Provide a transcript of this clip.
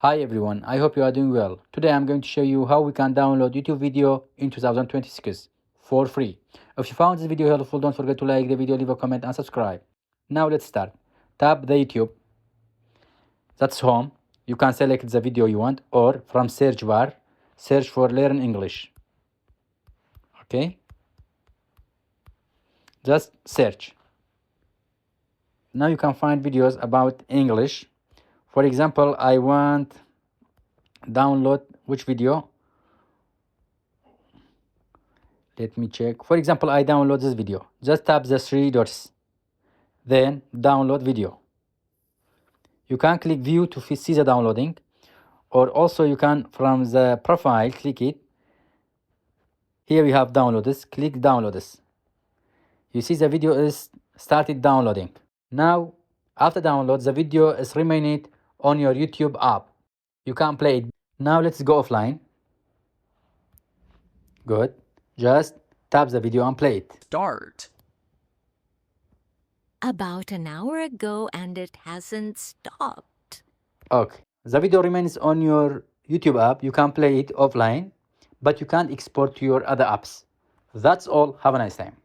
Hi everyone, I hope you are doing well. Today I'm going to show you how we can download YouTube video in 2026 for free. If you found this video helpful, don't forget to like the video, leave a comment and subscribe. Now let's start. Tap the YouTube. That's home. You can select the video you want or from search bar, search for Learn English. Okay? Just search. Now you can find videos about English. For example, I want download which video. Let me check. For example, I download this video. Just tap the three dots, then download video. You can click view to see the downloading, or also you can from the profile click it. Here we have downloads. Click downloads. You see the video is started downloading. Now after download, the video is remaining on your YouTube app. You can play it. Now let's go offline. Good. Just tap the video and play it. Start. About an hour ago and it hasn't stopped. Okay. The video remains on your YouTube app. You can play it offline, but you can't export to your other apps. That's all. Have a nice time.